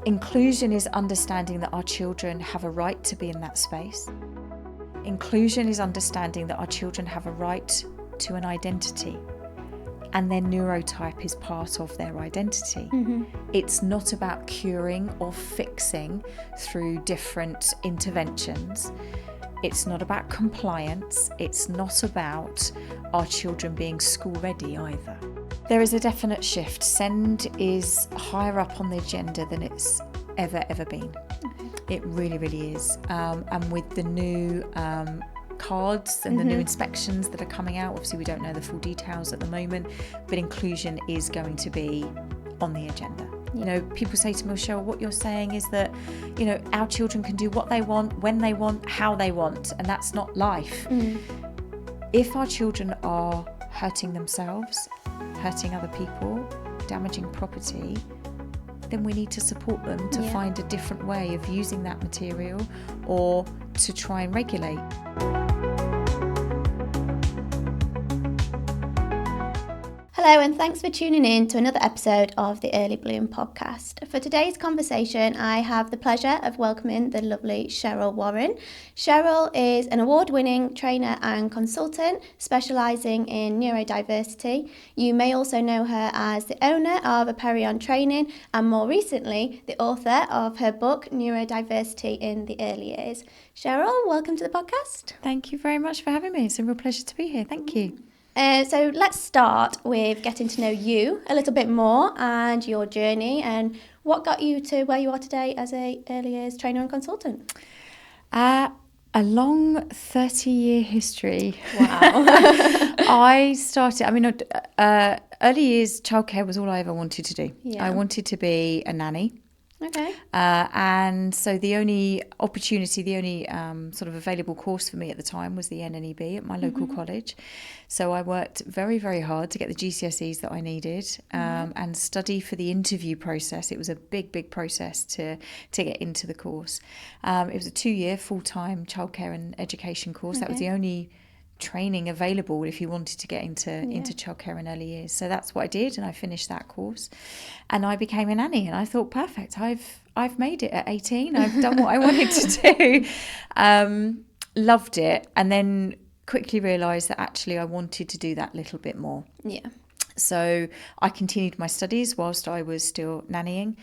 Inclusion is understanding that our children have a right to be in that space. Inclusion is understanding that our children have a right to an identity, and their neurotype is part of their identity. It's not about curing or fixing through different interventions. It's not about compliance. It's not about our children being school ready either. There is a definite shift. SEND is higher up on the agenda than it's ever been. It really, really is. And with the new cards and the new inspections that are coming out, obviously we don't know the full details at the moment, but inclusion is going to be on the agenda. You know, people say to me, Cheryl, what you're saying is that, you know, our children can do what they want, when they want, how they want, and that's not life. If our children are hurting themselves, hurting other people, damaging property, then we need to support them to find a different way of using that material or to try and regulate. Hello, and thanks for tuning in to another episode of the Early Bloom podcast. For today's conversation, I have the pleasure of welcoming the lovely Cheryl Warren. Cheryl is an award-winning trainer and consultant specialising in neurodiversity. You may also know her as the owner of Aperion Training and more recently, the author of her book, Neurodiversity in the Early Years. Cheryl, welcome to the podcast. Thank you very much for having me. It's a real pleasure to be here. Thank you. So let's start with getting to know you a little bit more and your journey and what got you to where you are today as a early years trainer and consultant. A long 30-year history. Wow. I started, early years childcare was all I ever wanted to do. Yeah. I wanted to be a nanny. Okay. And so the only opportunity, the only sort of available course for me at the time was the NNEB at my local college. So I worked very, very hard to get the GCSEs that I needed and study for the interview process. It was a big, big process to get into the course. It was a 2-year full-time childcare and education course. That was the only training available if you wanted to get into childcare in early years. So that's what I did, and I finished that course and I became a nanny, and I thought, perfect, I've made it at 18. I've done what I wanted to do. Loved it, and then quickly realised that actually I wanted to do that little bit more. So I continued my studies whilst I was still nannying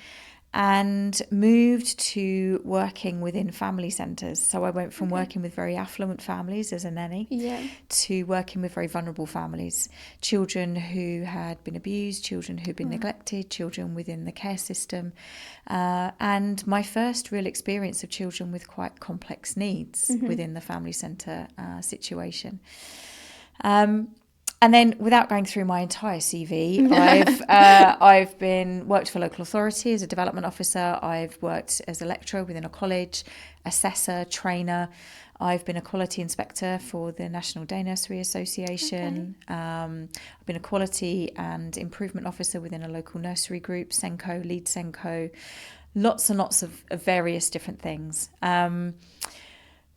and moved to working within family centres. So I went from working with very affluent families as a nanny to working with very vulnerable families, children who had been abused, children who'd been neglected, children within the care system, and my first real experience of children with quite complex needs within the family centre situation. And then, without going through my entire CV, I've worked for local authority as a development officer. I've worked as a lecturer within a college, assessor, trainer. I've been a quality inspector for the National Day Nursery Association. I've been a quality and improvement officer within a local nursery group, Senko, lead Senko. Lots and lots of various different things.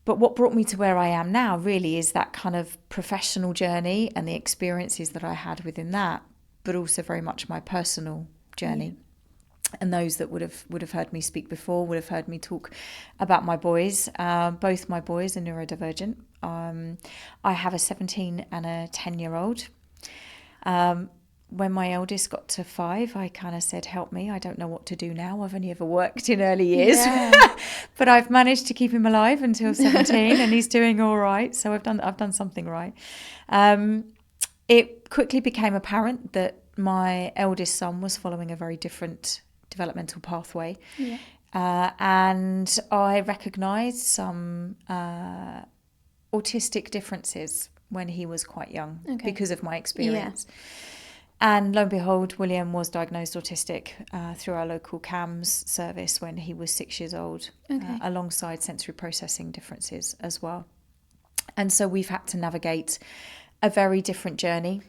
But what brought me to where I am now really is that kind of professional journey and the experiences that I had within that, but also very much my personal journey. And those that would have heard me speak before would have heard me talk about my boys. Both my boys are neurodivergent. I have a 17 and a 10-year-old. When my eldest got to 5, I kind of said, help me, I don't know what to do now. I've only ever worked in early years, but I've managed to keep him alive until 17 and he's doing all right. So I've done something right. It quickly became apparent that my eldest son was following a very different developmental pathway. And I recognised some autistic differences when he was quite young because of my experience. And lo and behold, William was diagnosed autistic through our local CAMS service when he was 6 years old, alongside sensory processing differences as well. And so we've had to navigate a very different journey,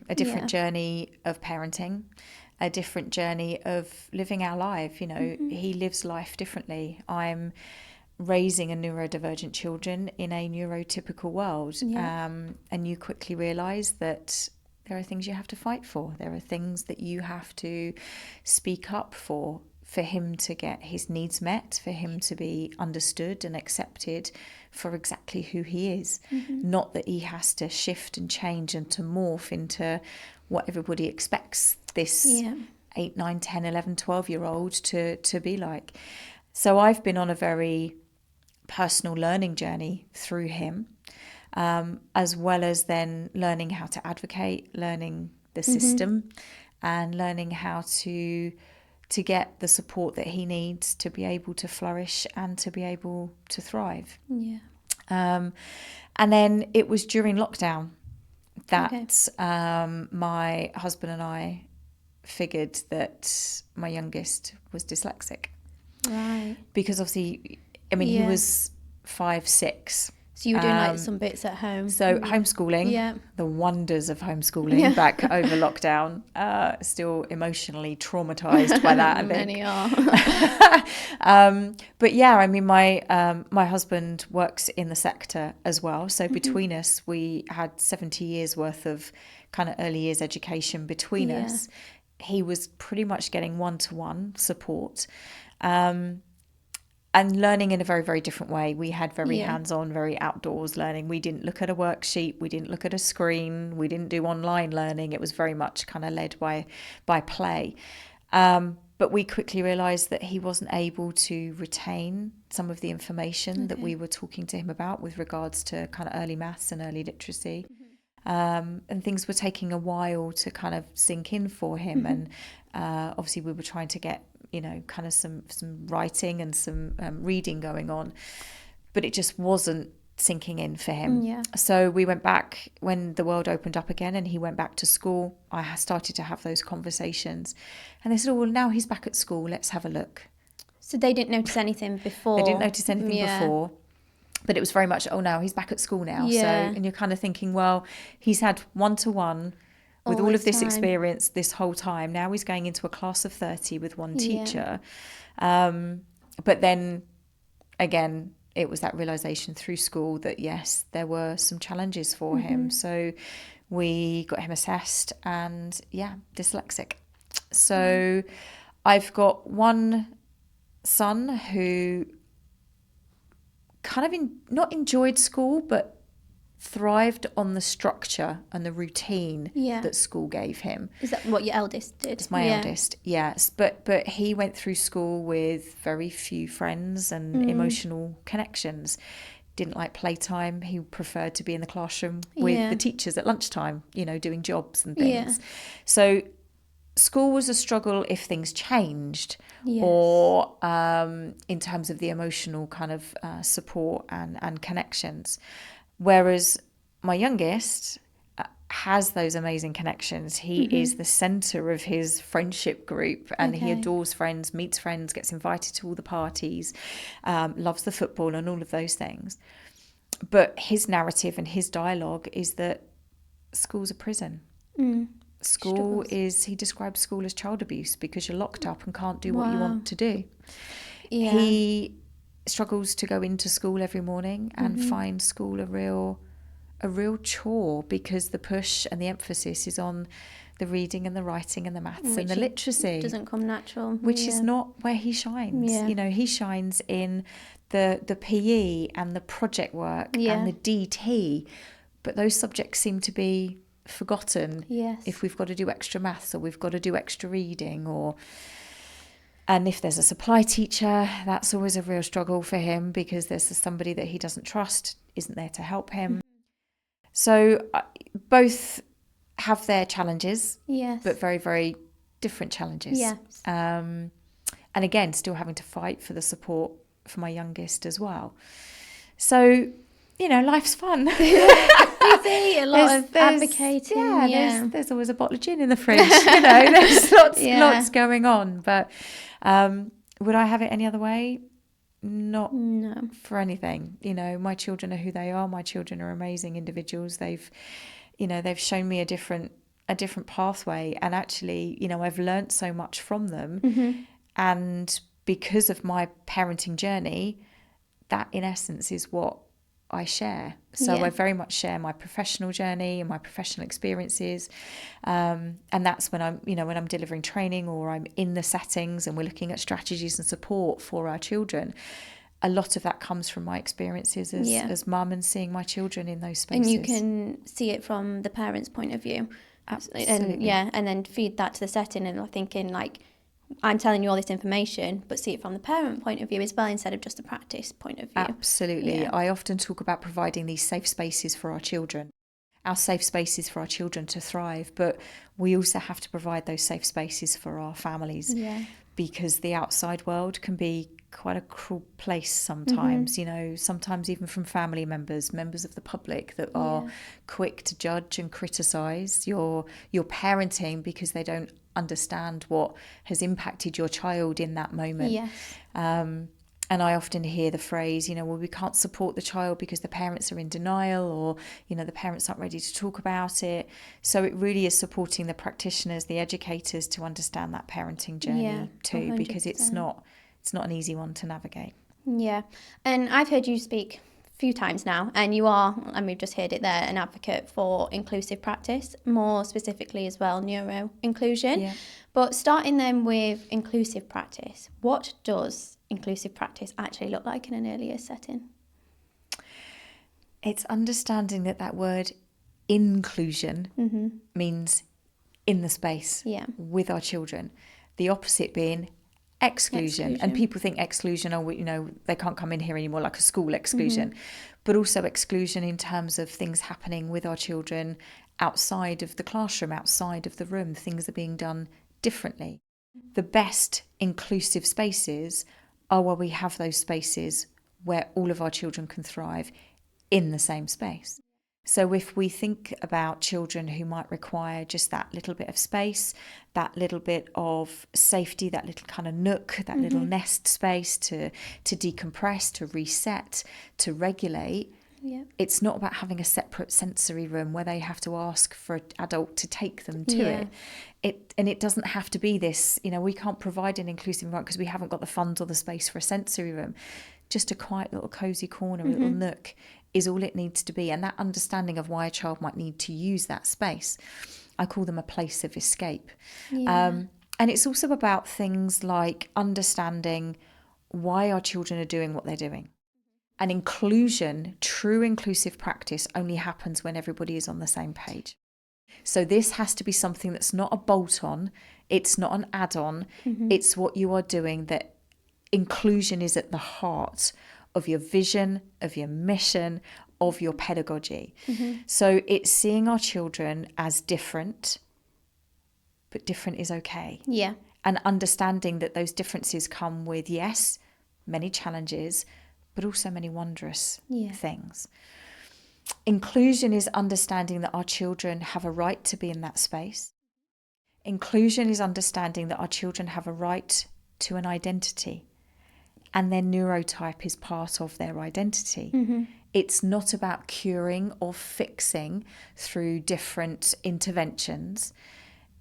journey of parenting, a different journey of living our life. You know, he lives life differently. I'm raising a neurodivergent children in a neurotypical world. And you quickly realise that there are things you have to fight for. There are things that you have to speak up for for him to get his needs met, for him to be understood and accepted for exactly who he is. Not that he has to shift and change and to morph into what everybody expects this 8, 9, 10, 11, 12-year-old to be like. So I've been on a very personal learning journey through him, as well as then learning how to advocate, learning the system, and learning how to get the support that he needs to be able to flourish and to be able to thrive. And then it was during lockdown that my husband and I figured that my youngest was dyslexic. Right. Because obviously, I mean, he was 5, 6. So you were doing like some bits at home. So homeschooling, the wonders of homeschooling back over lockdown, still emotionally traumatized by that, I think. Many are. But yeah, I mean, my husband works in the sector as well. So between us, we had 70 years worth of kind of early years education between us. He was pretty much getting one-to-one support. And learning in a very, very different way. We had very hands-on, very outdoors learning. We didn't look at a worksheet. We didn't look at a screen. We didn't do online learning. It was very much kind of led by play. But we quickly realised that he wasn't able to retain some of the information that we were talking to him about with regards to kind of early maths and early literacy. And things were taking a while to kind of sink in for him. And obviously we were trying to get, kind of some writing and some reading going on, but it just wasn't sinking in for him. So we went back when the world opened up again and he went back to school. I started to have those conversations and they said, oh, well, now he's back at school, let's have a look. So they didn't notice anything before? They didn't notice anything before, but it was very much, oh, now he's back at school now. So, and you're kind of thinking, well, he's had one-to-one with all of this experience this whole time. Now he's going into a class of 30 with one teacher. But then again, it was that realization through school that, yes, there were some challenges for him. So we got him assessed and, dyslexic. So I've got one son who kind of not enjoyed school, but thrived on the structure and the routine that school gave him. Is that what your eldest did? It's my eldest, yes. But he went through school with very few friends and emotional connections. Didn't like playtime. He preferred to be in the classroom with the teachers at lunchtime, doing jobs and things. So school was a struggle if things changed or in terms of the emotional kind of support and connections. Whereas my youngest has those amazing connections. He is the centre of his friendship group and he adores friends, meets friends, gets invited to all the parties, loves the football and all of those things. But his narrative and his dialogue is that school's a prison. School is, he describes school as child abuse because you're locked up and can't do what you want to do. He struggles to go into school every morning and find school a real chore because the push and the emphasis is on the reading and the writing and the maths and the literacy. Doesn't come natural. Which is not where he shines. He shines in the PE and the project work and the DT, but those subjects seem to be forgotten if we've got to do extra maths or we've got to do extra reading and if there's a supply teacher, that's always a real struggle for him because there's somebody that he doesn't trust, isn't there to help him. So both have their challenges, but very, very different challenges. And again, still having to fight for the support for my youngest as well. So, life's fun. Busy, a lot of advocating. There's always a bottle of gin in the fridge. There's lots going on. But would I have it any other way? Not for anything. My children are who they are. My children are amazing individuals. They've shown me a different pathway, and actually, I've learnt so much from them. And because of my parenting journey, that in essence is what I share. So Yeah. I very much share my professional journey and my professional experiences. And that's when I'm delivering training or I'm in the settings and we're looking at strategies and support for our children. A lot of that comes from my experiences as mum and seeing my children in those spaces. And you can see it from the parent's point of view. Absolutely. And then feed that to the setting and thinking like, I'm telling you all this information, but see it from the parent point of view as well, instead of just the practice point of view. Absolutely. Yeah. I often talk about providing these safe spaces for our children, our safe spaces for our children to thrive, but we also have to provide those safe spaces for our families, because the outside world can be quite a cruel place sometimes, sometimes even from family members of the public that are quick to judge and criticise your parenting because they don't understand what has impacted your child in that moment. Yes. And I often hear the phrase, we can't support the child because the parents are in denial, or, the parents aren't ready to talk about it. So it really is supporting the practitioners, the educators, to understand that parenting journey too, 100%. because it's not an easy one to navigate. Yeah. And I've heard you speak few times now, and you are, and we've just heard it there, an advocate for inclusive practice, more specifically as well neuro inclusion. But starting then with inclusive practice, what does inclusive practice actually look like in an early years setting? It's understanding that word inclusion means in the space with our children, the opposite being exclusion. And people think exclusion, they can't come in here anymore, like a school exclusion, but also exclusion in terms of things happening with our children outside of the classroom, outside of the room. Things are being done differently. The best inclusive spaces are where we have those spaces where all of our children can thrive in the same space. So if we think about children who might require just that little bit of space, that little bit of safety, that little kind of nook, that little nest space to decompress, to reset, to regulate, it's not about having a separate sensory room where they have to ask for an adult to take them to it. And it doesn't have to be this, we can't provide an inclusive environment because we haven't got the funds or the space for a sensory room. Just a quiet little cosy corner, a little nook is all it needs to be. And that understanding of why a child might need to use that space, I call them a place of escape. And it's also about things like understanding why our children are doing what they're doing. And inclusion, true inclusive practice, only happens when everybody is on the same page. So this has to be something that's not a bolt-on, it's not an add-on, it's what you are doing. That inclusion is at the heart of your vision, of your mission, of your pedagogy. So it's seeing our children as different, but different is okay. And understanding that those differences come with, yes, many challenges, but also many wondrous things. Inclusion is understanding that our children have a right to be in that space. Inclusion is understanding that our children have a right to an identity, and their neurotype is part of their identity. It's not about curing or fixing through different interventions.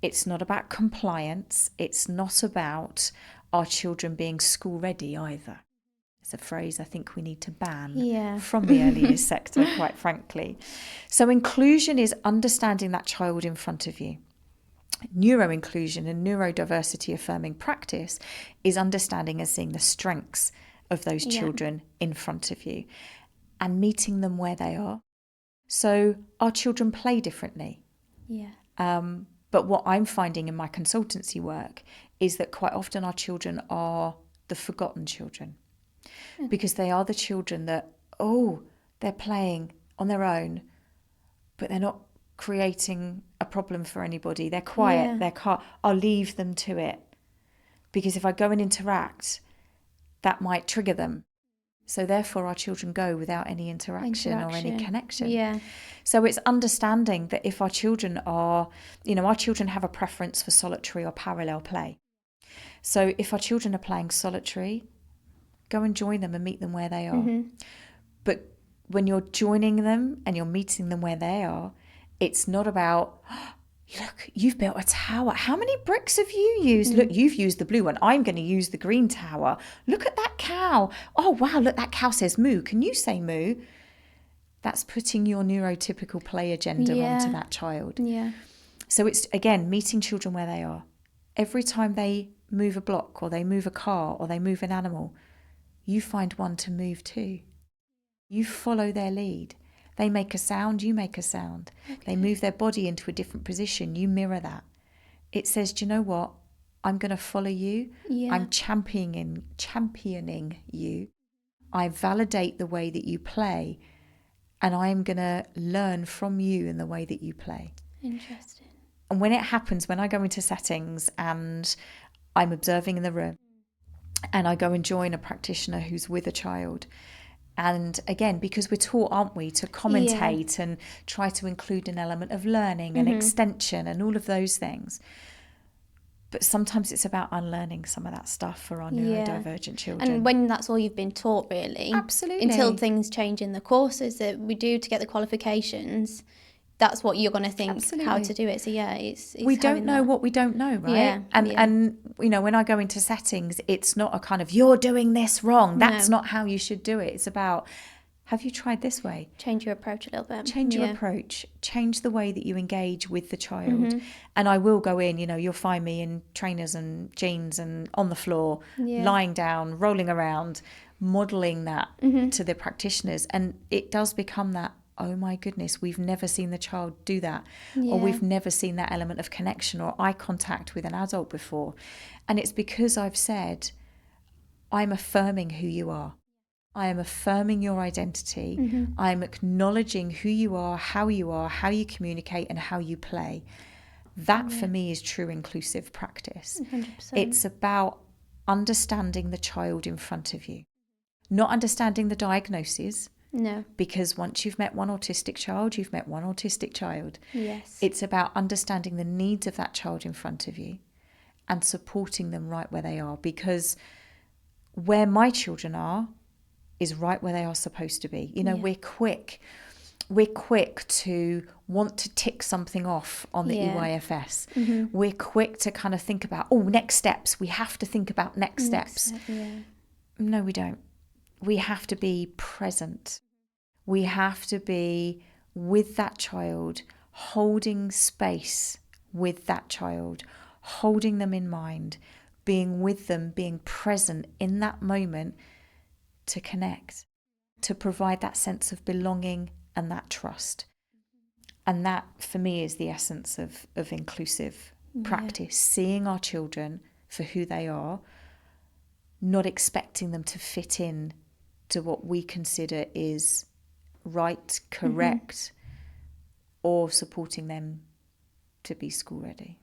It's not about compliance. It's not about our children being school ready either. It's a phrase I think we need to ban from the early years sector, quite frankly. So inclusion is understanding that child in front of you. Neuro-inclusion and neurodiversity affirming practice is understanding and seeing the strengths of those children in front of you and meeting them where they are. So our children play differently. But what I'm finding in my consultancy work is that quite often our children are the forgotten children, because they are the children that, they're playing on their own, but they're not creating a problem for anybody. They're quiet, they're calm. I'll leave them to it, because if I go and interact, that might trigger them. So therefore our children go without any interaction or any connection. So it's understanding that if our children are, our children have a preference for solitary or parallel play. So if our children are playing solitary, go and join them and meet them where they are. But when you're joining them and you're meeting them where they are, it's not about, look, you've built a tower. How many bricks have you used? Look, you've used the blue one. I'm going to use the green tower. Look at that cow. Oh, wow, look, that cow says moo. Can you say moo? That's putting your neurotypical play agenda onto that child. Yeah. So it's, again, meeting children where they are. Every time they move a block or they move a car or they move an animal, you find one to move too. You follow their lead. They make a sound, you make a sound. Okay. They move their body into a different position, you mirror that. It says, do you know what? I'm going to follow you. Yeah. I'm championing you. I validate the way that you play, and I'm going to learn from you in the way that you play. Interesting. And when it happens, when I go into settings and I'm observing in the room and I go and join a practitioner who's with a child, and again, because we're taught, aren't we, to commentate and try to include an element of learning and extension and all of those things. But sometimes it's about unlearning some of that stuff for our neurodivergent children. And when that's all you've been taught, really. Absolutely. Until things change in the courses that we do to get the qualifications, that's what you're going to think how to do it. So it's we don't know what we don't know, right? Yeah. And you know, when I go into settings, it's not a kind of you're doing this wrong. That's not how you should do it. It's about, have you tried this way? Change your approach a little bit. Change your approach. Change the way that you engage with the child. And I will go in, you know, you'll find me in trainers and jeans and on the floor, lying down, rolling around, modelling that to the practitioners. And it does become that, oh my goodness, we've never seen the child do that. Or we've never seen that element of connection or eye contact with an adult before. And it's because I've said, I'm affirming who you are. I am affirming your identity. I'm acknowledging who you are, how you communicate, and how you play. That for me is true inclusive practice. 100%. It's about understanding the child in front of you, not understanding the diagnosis. No. Because once you've met one autistic child, you've met one autistic child. Yes. It's about understanding the needs of that child in front of you and supporting them right where they are. Because where my children are is right where they are supposed to be. You know, we're quick to want to tick something off on the EYFS. We're quick to kind of think about, next steps. We have to think about next steps. No, we don't. We have to be present. We have to be with that child, holding space with that child, holding them in mind, being with them, being present in that moment to connect, to provide that sense of belonging and that trust. And that, for me, is the essence of inclusive practice, seeing our children for who they are, not expecting them to fit in to what we consider is right, correct, or supporting them to be school ready.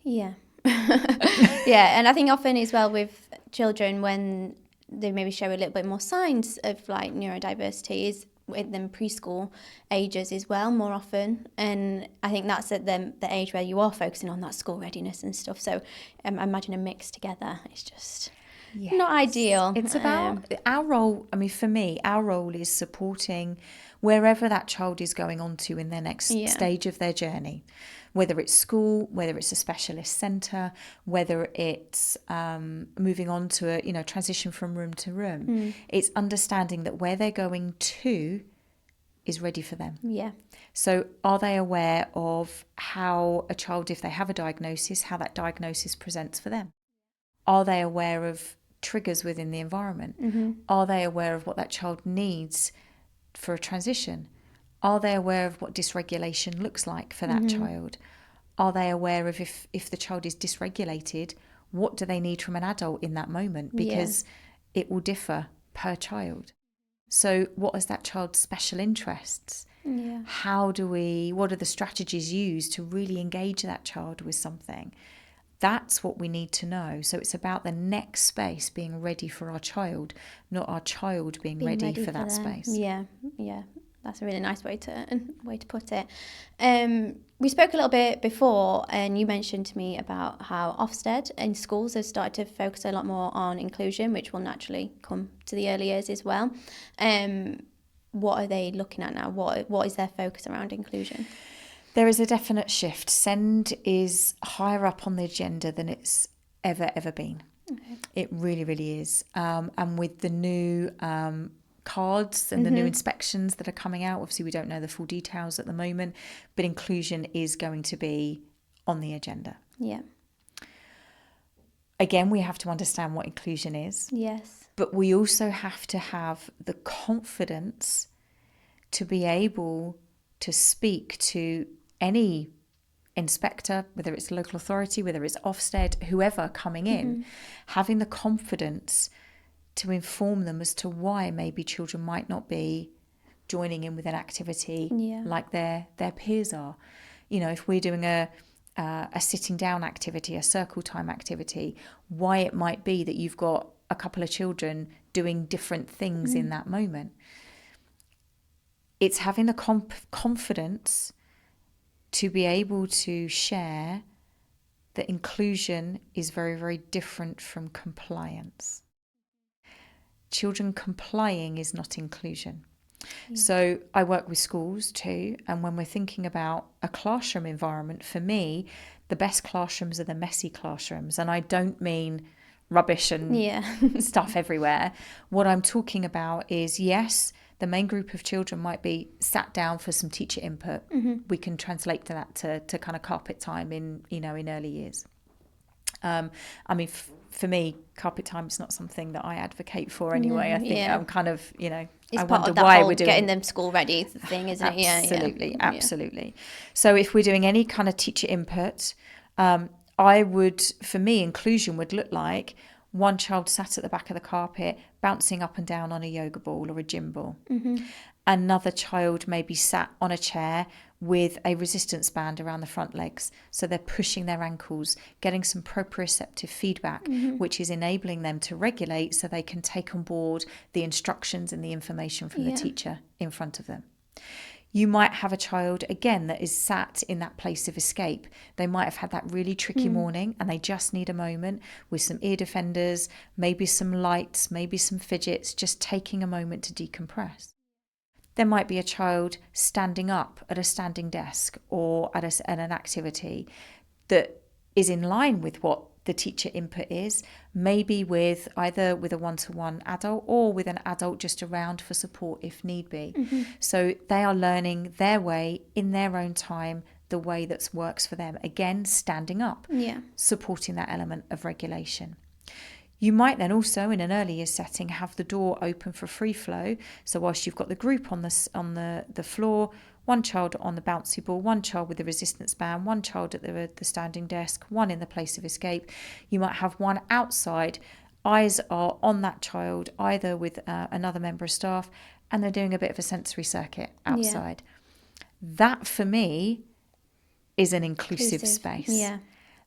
Yeah. And I think often as well with children, when they maybe show a little bit more signs of like neurodiversity, is with them preschool ages as well more often. And I think that's at the age where you are focusing on that school readiness and stuff. So I imagine a mix together is just... Yes. Not ideal. It's about our role. I mean, for me, our role is supporting wherever that child is going on to in their next stage of their journey, whether it's school, whether it's a specialist centre, whether it's moving on to a transition from room to room. It's understanding that where they're going to is ready for them. Yeah. So are they aware of how a child, if they have a diagnosis, how that diagnosis presents for them? Are they aware of triggers within the environment? Are they aware of what that child needs for a transition? Are they aware of what dysregulation looks like for that child? Are they aware of if the child is dysregulated, what do they need from an adult in that moment? Because it will differ per child. So what is that child's special interests? What are the strategies used to really engage that child with something? That's what we need to know. So it's about the next space being ready for our child, not our child being ready for that space. Yeah. That's a really nice way to put it. We spoke a little bit before, and you mentioned to me about how Ofsted in schools has started to focus a lot more on inclusion, which will naturally come to the early years as well. What are they looking at now? What is their focus around inclusion? There is a definite shift. SEND is higher up on the agenda than it's ever been. Okay. It really, really is. And with the new cards and the new inspections that are coming out. Obviously, we don't know the full details at the moment, but inclusion is going to be on the agenda. Yeah. Again, we have to understand what inclusion is. Yes. But we also have to have the confidence to be able to speak to any inspector, whether it's local authority, whether it's Ofsted, whoever coming in, having the confidence to inform them as to why maybe children might not be joining in with an activity like their peers are. You know, if we're doing a sitting down activity, a circle time activity, why it might be that you've got a couple of children doing different things in that moment. It's having the confidence to be able to share that inclusion is very, very different from compliance. Children complying is not inclusion. So I work with schools too, and when we're thinking about a classroom environment, for me, the best classrooms are the messy classrooms. And I don't mean rubbish and stuff everywhere. What I'm talking about is, yes, the main group of children might be sat down for some teacher input. We can translate that to kind of carpet time in early years. I mean, for me, carpet time is not something that I advocate for anyway. I think I'm kind of, it's I part wonder of that why whole we're doing getting them school ready thing, isn't absolutely, it? Absolutely. So if we're doing any kind of teacher input, for me, inclusion would look like one child sat at the back of the carpet, bouncing up and down on a yoga ball or a gym ball. Another child maybe sat on a chair with a resistance band around the front legs. So they're pushing their ankles, getting some proprioceptive feedback, which is enabling them to regulate so they can take on board the instructions and the information from the teacher in front of them. You might have a child, again, that is sat in that place of escape. They might have had that really tricky morning and they just need a moment with some ear defenders, maybe some lights, maybe some fidgets, just taking a moment to decompress. There might be a child standing up at a standing desk or at an activity that is in line with what the teacher input is, maybe either with a one-to-one adult or with an adult just around for support if need be. So they are learning their way in their own time, the way that works for them. Again, standing up, supporting that element of regulation. You might then also, in an early years setting, have the door open for free flow. So whilst you've got the group on the floor, one child on the bouncy ball, one child with the resistance band, one child at the standing desk, one in the place of escape, you might have one outside. Eyes are on that child, either with another member of staff, and they're doing a bit of a sensory circuit outside. That, for me, is an inclusive space. Yeah.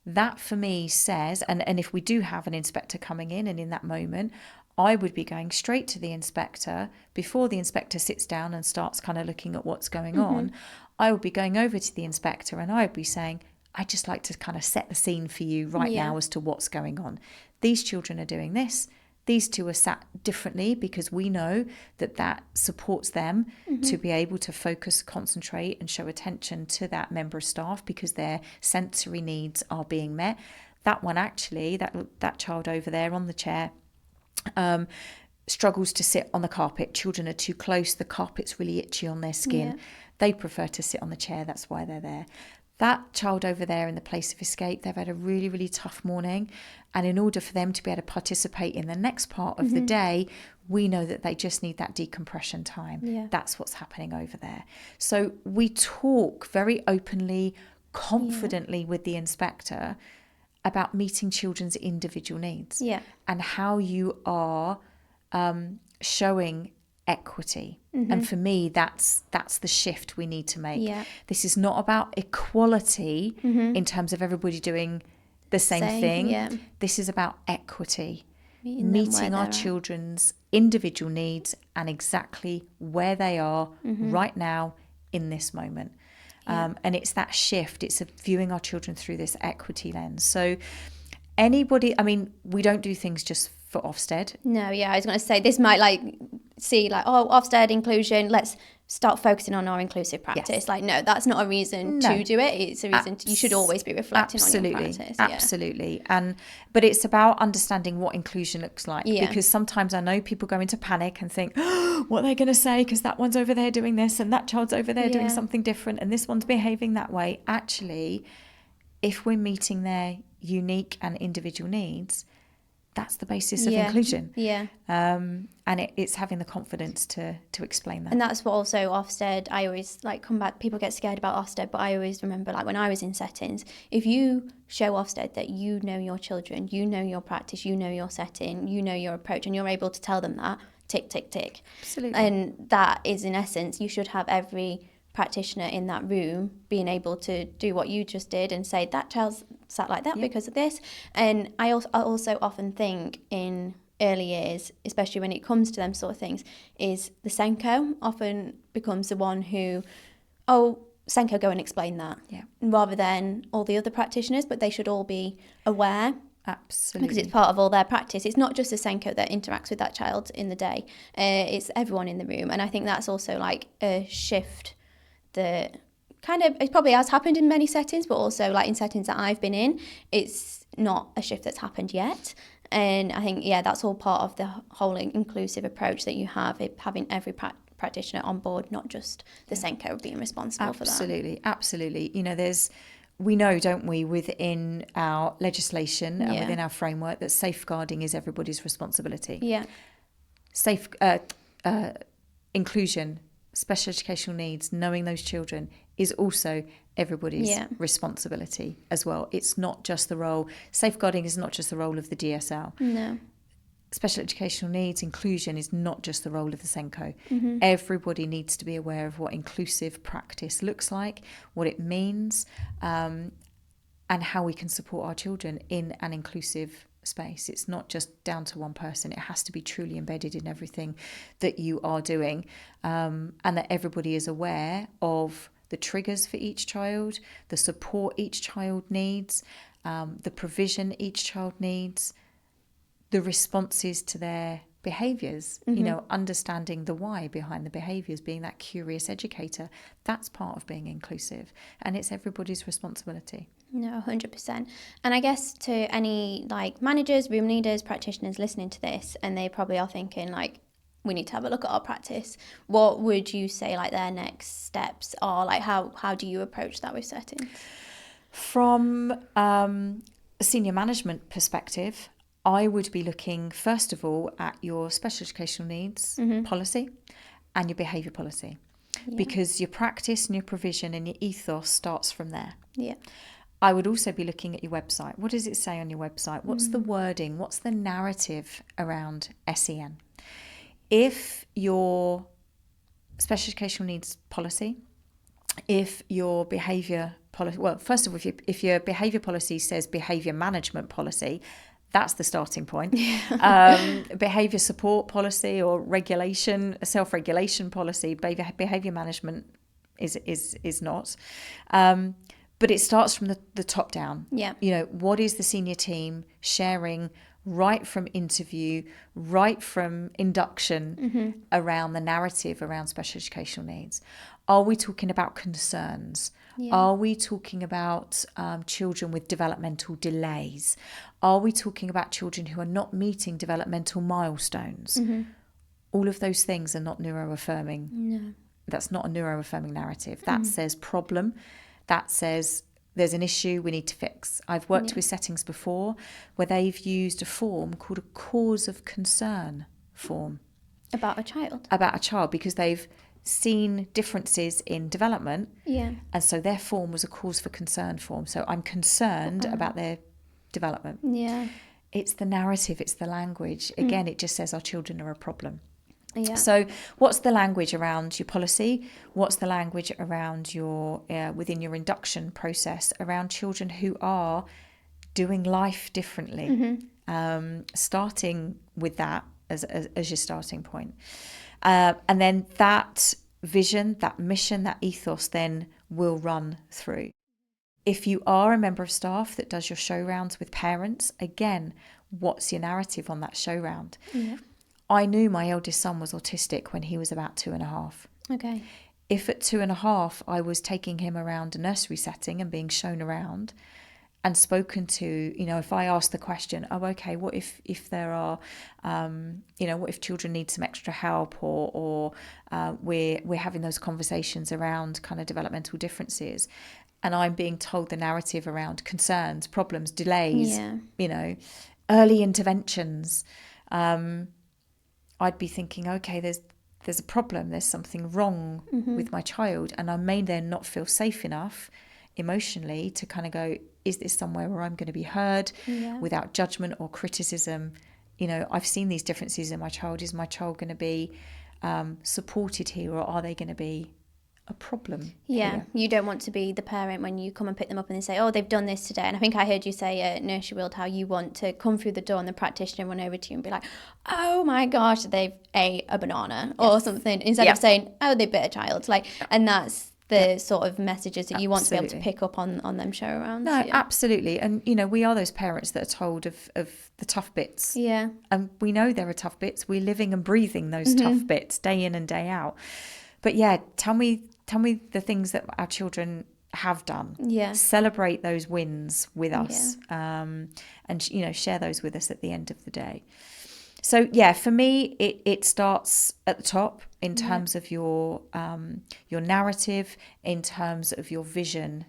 That for me says, and if we do have an inspector coming in and in that moment, I would be going straight to the inspector before the inspector sits down and starts kind of looking at what's going on. I would be going over to the inspector and I would be saying, I'd just like to kind of set the scene for you right now as to what's going on. These children are doing this. These two are sat differently because we know that supports them to be able to focus, concentrate and show attention to that member of staff because their sensory needs are being met. That one actually, that child over there on the chair, struggles to sit on the carpet. Children are too close. The carpet's really itchy on their skin. They prefer to sit on the chair. That's why they're there. That child over there in the place of escape, they've had a really, really tough morning. And in order for them to be able to participate in the next part of the day, we know that they just need that decompression time. Yeah. That's what's happening over there. So we talk very openly, confidently with the inspector about meeting children's individual needs and how you are showing equity. And for me, that's the shift we need to make. This is not about equality in terms of everybody doing the same thing. This is about equity, meeting our children's individual needs and exactly where they are right now in this moment. And it's that shift. It's viewing our children through this equity lens. So anybody, I mean, we don't do things just for Ofsted. No, I was going to say this might seem like, oh, Ofsted inclusion, let's start focusing on our inclusive practice. Yes. Like, no, that's not a reason to do it. It's a reason you should always be reflecting on your practice. Absolutely. But it's about understanding what inclusion looks like, because sometimes I know people go into panic and think, oh, what are they going to say, because that one's over there doing this and that child's over there doing something different and this one's behaving that way. Actually, if we're meeting their unique and individual needs, that's the basis of inclusion. And it's having the confidence to explain that. And that's what also Ofsted, I always like come back, people get scared about Ofsted, but I always remember, like, when I was in settings, if you show Ofsted that you know your children, you know your practice, you know your setting, you know your approach, and you're able to tell them that, tick, tick, tick. Absolutely. And that is, in essence, you should have every practitioner in that room being able to do what you just did and say, that child's sat like that because of this. And I also often think in early years, especially when it comes to them sort of things, is the Senko often becomes the one who, Senko, go and explain that, rather than all the other practitioners. But they should all be aware. Absolutely. Because it's part of all their practice. It's not just the Senko that interacts with that child in the day. It's everyone in the room. And I think that's also like a shift that kind of, it probably has happened in many settings, but also like in settings that I've been in, it's not a shift that's happened yet. And I think, that's all part of the whole inclusive approach that you have, having every practitioner on board, not just the Senko being responsible for that. Absolutely. You know, we know, don't we, within our legislation and within our framework, that safeguarding is everybody's responsibility. Inclusion, special educational needs, knowing those children is also everybody's responsibility as well. It's not just the role, safeguarding is not just the role of the DSL. No. Special educational needs, inclusion is not just the role of the Senko. Mm-hmm. Everybody needs to be aware of what inclusive practice looks like, what it means, and how we can support our children in an inclusive space. It's not just down to one person. It has to be truly embedded in everything that you are doing, and that everybody is aware of the triggers for each child, the support each child needs, the provision each child needs, the responses to their behaviours, understanding the why behind the behaviours, being that curious educator. That's part of being inclusive, and it's everybody's responsibility. No, 100%. And I guess to any like managers, room leaders, practitioners listening to this, and they probably are thinking like, we need to have a look at our practice. What would you say like their next steps are? Like how do you approach that with settings? From a senior management perspective, I would be looking first of all at your special educational needs policy and your behaviour policy, because your practice and your provision and your ethos starts from there. I would also be looking at your website. What does it say on your website? What's the wording? What's the narrative around SEN? If your special educational needs policy, if your behaviour policy, well, first of all, if your behaviour policy says behaviour management policy, that's the starting point. Behaviour support policy or regulation, self-regulation policy, behaviour management is not. But it starts from the top down. What is the senior team sharing right from interview, right from induction around the narrative around special educational needs? Are we talking about concerns? Are we talking about children with developmental delays? Are we talking about children who are not meeting developmental milestones? All of those things are not neuro-affirming. No. That's not a neuro-affirming narrative. That says problem. That says there's an issue we need to fix. I've worked with settings before where they've used a form called a cause of concern form. About a child? About a child, because they've seen differences in development. And so their form was a cause for concern form. So I'm concerned about their development. It's the narrative, it's the language. Again, it just says our children are a problem. So what's the language around your policy? What's the language around your within your induction process around children who are doing life differently? Starting with that as your starting point. And then that vision, that mission, that ethos then will run through. If you are a member of staff that does your show rounds with parents, again, what's your narrative on that show round? I knew my eldest son was autistic when he was about 2.5. Okay. If at 2.5 I was taking him around a nursery setting and being shown around and spoken to, if I asked the question, oh, okay, what if there are, what if children need some extra help, or we're having those conversations around kind of developmental differences, and I'm being told the narrative around concerns, problems, delays, early interventions, I'd be thinking, okay, there's a problem, there's something wrong with my child, and I may then not feel safe enough emotionally to kind of go, is this somewhere where I'm going to be heard without judgment or criticism? I've seen these differences in my child. Is my child going to be supported here, or are they going to be a problem here? You don't want to be the parent when you come and pick them up and they say, oh, they've done this today. And I think I heard you say at Nursery World how you want to come through the door and the practitioner run over to you and be like, oh my gosh, they've ate a banana or something, instead of saying, oh, they bit a child. And that's the sort of messages that you want to be able to pick up on them show around. No, absolutely. And, we are those parents that are told of the tough bits. Yeah. And we know there are tough bits. We're living and breathing those tough bits day in and day out. But yeah, tell me the things that our children have done. Yeah. Celebrate those wins with us, and share those with us at the end of the day. So yeah, for me, it starts at the top in terms of your narrative, in terms of your vision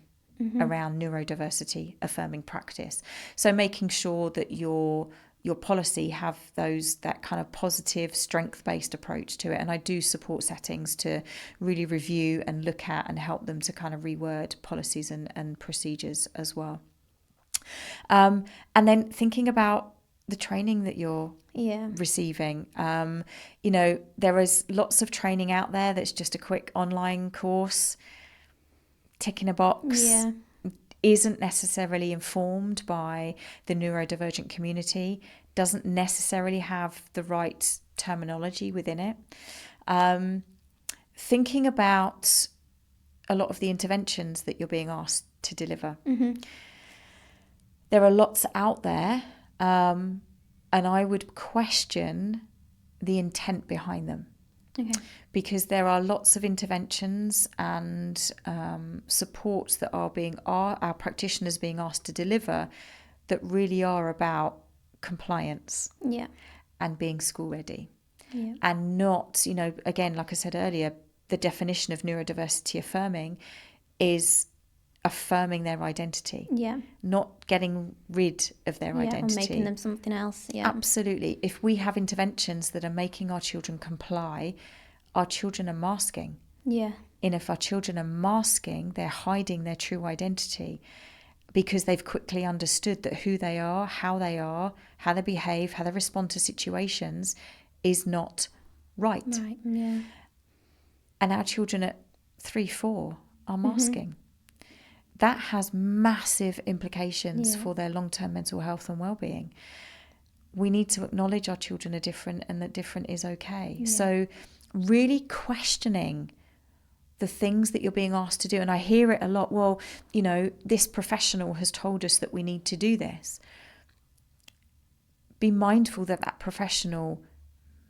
around neurodiversity affirming practice. So making sure that your policy have that kind of positive, strength-based approach to it. And I do support settings to really review and look at and help them to kind of reword policies and procedures as well. And then thinking about the training that you're receiving. There is lots of training out there that's just a quick online course, ticking a box. Isn't necessarily informed by the neurodivergent community, doesn't necessarily have the right terminology within it. Thinking about a lot of the interventions that you're being asked to deliver. There are lots out there, and I would question the intent behind them. Okay. Because there are lots of interventions and supports that our practitioners being asked to deliver that really are about compliance and being school ready. And not, again, like I said earlier, the definition of neurodiversity affirming is affirming their identity, not getting rid of their identity. Or making them something else. Absolutely. If we have interventions that are making our children comply, our children are masking. And if our children are masking, they're hiding their true identity because they've quickly understood that who they are, how they behave, how they respond to situations is not right. And our children at 3-4 are masking. That has massive implications for their long-term mental health and well-being. We need to acknowledge our children are different and that different is okay. So really questioning the things that you're being asked to do. And I hear it a lot, well, this professional has told us that we need to do this. Be mindful that professional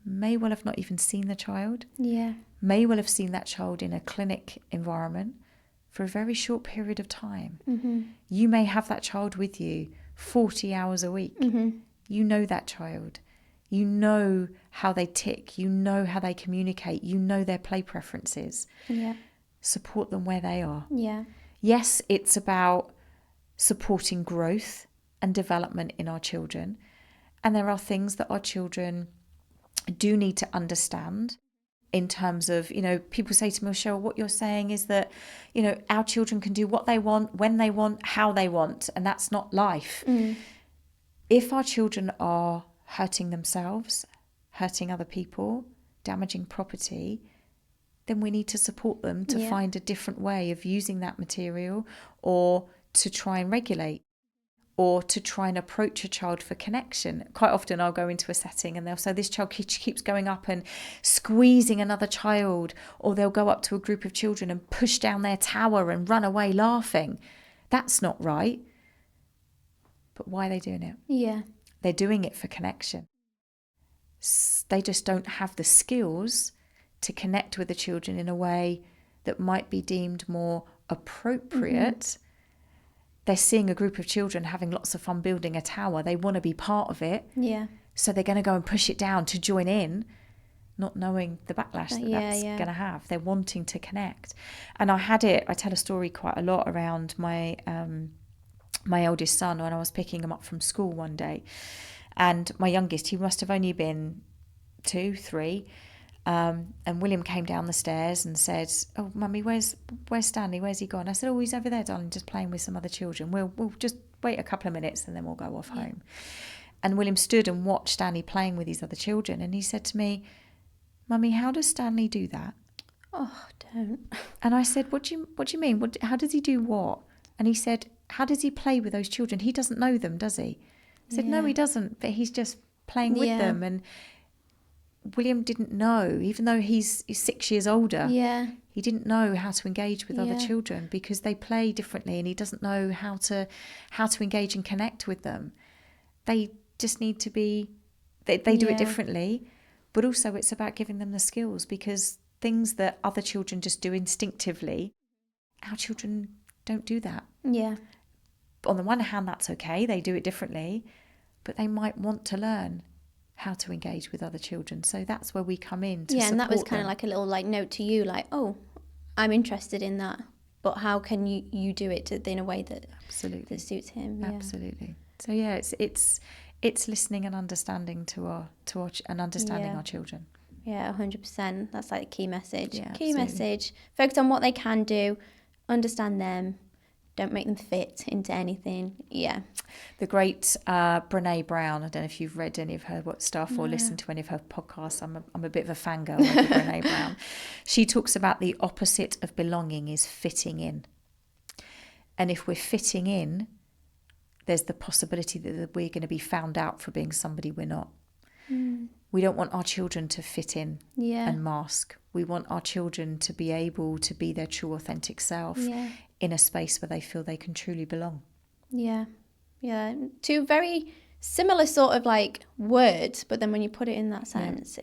may well have not even seen the child. May well have seen that child in a clinic environment for a very short period of time. You may have that child with you 40 hours a week. You know that child. You know how they tick. You know how they communicate. You know their play preferences. Support them where they are. Yes, it's about supporting growth and development in our children. And there are things that our children do need to understand. In terms of, people say to me, Cheryl, what you're saying is that, our children can do what they want, when they want, how they want, and that's not life. If our children are hurting themselves, hurting other people, damaging property, then we need to support them to find a different way of using that material, or to try and regulate, or to try and approach a child for connection. Quite often I'll go into a setting and they'll say, this child keeps going up and squeezing another child, or they'll go up to a group of children and push down their tower and run away laughing. That's not right. But why are they doing it? They're doing it for connection. They just don't have the skills to connect with the children in a way that might be deemed more appropriate. They're seeing a group of children having lots of fun building a tower. They want to be part of it. Yeah. So they're going to go and push it down to join in, not knowing the backlash that's going to have. They're wanting to connect. And I tell a story quite a lot around my eldest son when I was picking him up from school one day. And my youngest, he must have only been 2, 3. And William came down the stairs and said, "Oh, Mummy, where's Stanley? Where's he gone?" I said, "Oh, he's over there, darling, just playing with some other children. We'll just wait a couple of minutes and then we'll go off home." And William stood and watched Stanley playing with these other children. And he said to me, "Mummy, how does Stanley do that?" Oh, don't. And I said, What do you mean? How does he do what? And he said, "How does he play with those children? He doesn't know them, does he?" I said, "No, he doesn't, but he's just playing with them." And William didn't know, even though he's 6 years older, he didn't know how to engage with other children because they play differently, and he doesn't know how to engage and connect with them. They just need to be, they do it differently, but also it's about giving them the skills, because things that other children just do instinctively, our children don't do that. Yeah. On the one hand, that's okay, they do it differently, but they might want to learn how to engage with other children. So that's where we come in to support and that was kind them. of like a little note to you, oh, I'm interested in that, but how can you do it in a way that that suits him? Absolutely. So it's listening and understanding to our and understanding our children. Yeah, 100%. That's the key message. Yeah, key message. Focus on what they can do, understand them. Don't make them fit into anything. Yeah. The great Brené Brown, I don't know if you've read any of her stuff or listened to any of her podcasts. I'm a bit of a fangirl of Brené Brown. She talks about the opposite of belonging is fitting in. And if we're fitting in, there's the possibility that we're going to be found out for being somebody we're not. We don't want our children to fit in and mask. We want our children to be able to be their true, authentic self in a space where they feel they can truly belong. Yeah. Two very similar sort of words, but then when you put it in that sense,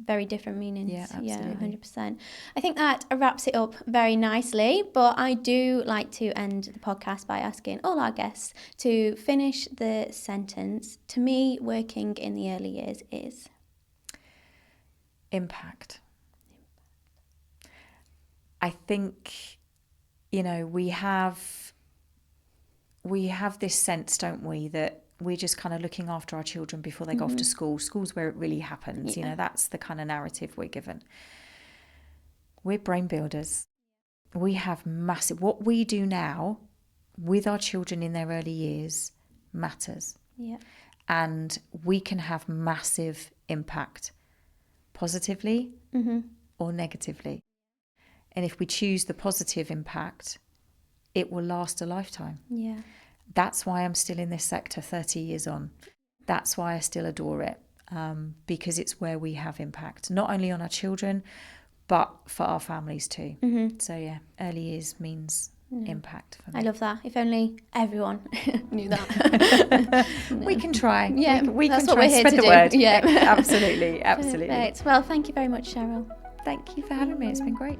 very different meanings. Yeah, absolutely. 100%. I think that wraps it up very nicely, but I do like to end the podcast by asking all our guests to finish the sentence. To me, working in the early years is? Impact. I think, we have this sense, don't we, that we're just kind of looking after our children before they go off to school. School's where it really happens. That's the kind of narrative we're given. We're brain builders. We have massive, what we do now with our children in their early years matters. Yeah. And we can have massive impact, positively or negatively. And if we choose the positive impact, it will last a lifetime. Yeah. That's why I'm still in this sector 30 years on. That's why I still adore it, because it's where we have impact, not only on our children, but for our families too. So early years means impact for me. I love that. If only everyone knew that. We can try. Yeah, we can try and spread the word. Yeah, absolutely. Perfect. Well, thank you very much, Cheryl. Thank you for having me. It's been great.